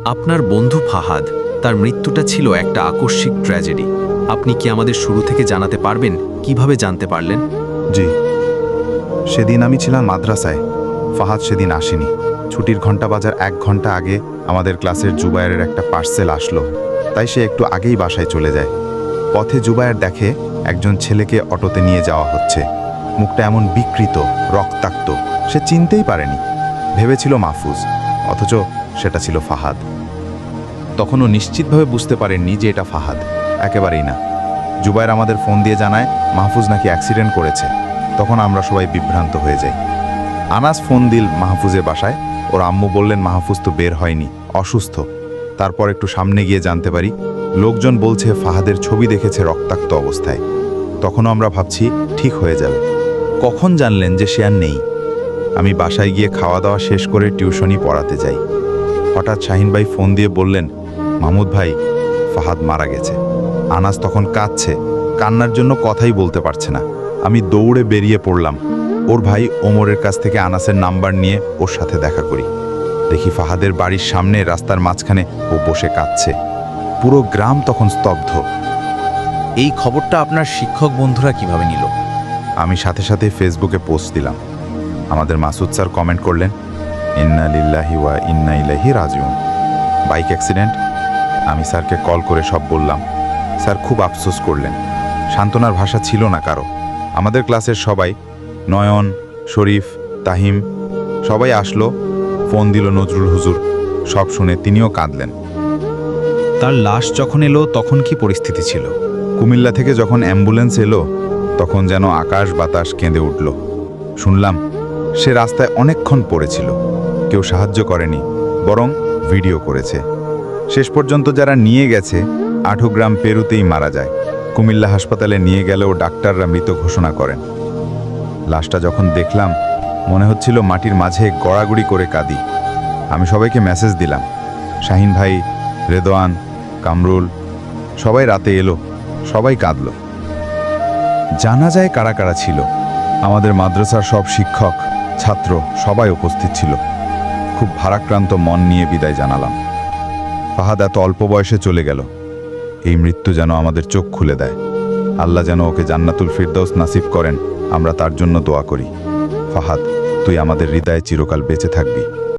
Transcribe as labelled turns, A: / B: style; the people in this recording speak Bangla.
A: আপনার বন্ধু ফাহাদ, তার মৃত্যুটা ছিল একটা আকস্মিক ট্র্যাজেডি। আপনি কি আমাদের শুরু থেকে জানাতে পারবেন কিভাবে জানতে পারলেন?
B: জি, সেদিন আমি ছিলাম মাদ্রাসায়। ফাহাদ সেদিন আসেনি। ছুটির ঘন্টা বাজার 1 ঘন্টা আগে আমাদের ক্লাসের জুবায়ের একটা পার্সেল আসলো, তাই সে একটু আগেই বাসায় চলে যায়। পথে জুবায়ের দেখে একজন ছেলেকে অটোতে নিয়ে যাওয়া হচ্ছে। মুখটা এমন বিকৃত, রক্তাক্ত, সে চিনতেই পারেনি। ভেবেছিল মাহফুজ, অথচ সেটা ছিল ফাহাদ। তখনও নিশ্চিতভাবে বুঝতে পারেননি যে এটা ফাহাদ, একেবারেই না। জুবায়ের আমাদের ফোন দিয়ে জানায় মাহফুজ নাকি অ্যাক্সিডেন্ট করেছে। তখন আমরা সবাই বিভ্রান্ত হয়ে যাই। আনাস ফোন দিল মাহফুজের বাসায়। ওর আম্মু বললেন মাহফুজ তো বের হয়নি, অসুস্থ। তারপর একটু সামনে গিয়ে জানতে পারি লোকজন বলছে ফাহাদের ছবি দেখেছে রক্তাক্ত অবস্থায়। তখনও আমরা ভাবছি ঠিক হয়ে যাবে। কখন জানলেন যে সে আর নেই? আমি বাসায় গিয়ে খাওয়া দাওয়া শেষ করে টিউশনি পড়াতে যাই। হঠাৎ শাহিন ভাই ফোন দিয়ে বললেন, মাহমুদ ভাই, ফাহাদ মারা গেছে। আনাস তখন কাঁদছে, কান্নার জন্য কথাই বলতে পারছে না। আমি দৌড়ে বেরিয়ে পড়লাম। ওর ভাই ওমরের কাছ থেকে আনাসের নাম্বার নিয়ে ওর সাথে দেখা করি। দেখি ফাহাদের বাড়ির সামনে রাস্তার মাঝখানে ও বসে কাঁদছে। পুরো গ্রাম তখন স্তব্ধ।
C: এই খবরটা আপনার শিক্ষক বন্ধুরা কিভাবে নিল?
B: আমি সাথে সাথে ফেসবুকে পোস্ট দিলাম। আমাদের মাসুদ স্যার কমেন্ট করলেন, ইন্না লিল্লাহি ওয়া ইন্না ইলাইহি রাজিউন। Bike accident. আমি স্যারকে কল করে সব বললাম। স্যার খুব আফসোস করলেন। সান্ত্বনার ভাষা ছিল না কারো। আমাদের ক্লাসের সবাই, নয়ন, শরীফ, তাহিম, সবাই আসলো। ফোন দিল নজরুল হুজুর। সব শুনে তিনিও কাঁদলেন।
C: তার লাশ যখন এলো তখন কি পরিস্থিতি ছিল?
B: কুমিল্লা থেকে যখন অ্যাম্বুলেন্স এলো তখন যেন আকাশ বাতাস কেঁদে উঠল। শুনলাম সে রাস্তায় অনেকক্ষণ পড়েছিল। কেউ সাহায্য করেনি, বরং ভিডিও করেছে। শেষ পর্যন্ত যারা নিয়ে গেছে 8 গ্রাম পেরুতেই মারা যায়। কুমিল্লা হাসপাতালে নিয়ে গেলেও ডাক্তাররা মৃত ঘোষণা করেন। লাশটা যখন দেখলাম মনে হচ্ছিল মাটির মাঝে গড়াগড়ি করে কাঁদি। আমি সবাইকে মেসেজ দিলাম। শাহিন ভাই, রেদওয়ান, কামরুল, সবাই রাতে এলো। সবাই কাঁদল। জানাজায় কারা কারা ছিল? আমাদের মাদ্রাসার সব শিক্ষক, ছাত্র সবাই উপস্থিত ছিল। খুব ভারাক্রান্ত মন নিয়ে বিদায় জানালাম। ফাহাদ এত অল্প বয়সে চলে গেল। এই মৃত্যু যেন আমাদের চোখ খুলে দেয়। আল্লাহ যেন ওকে জান্নাতুল ফিরদৌস নাসিব করেন, আমরা তার জন্য দোয়া করি। ফাহাদ, তুই আমাদের হৃদয়ে চিরকাল বেঁচে থাকবি।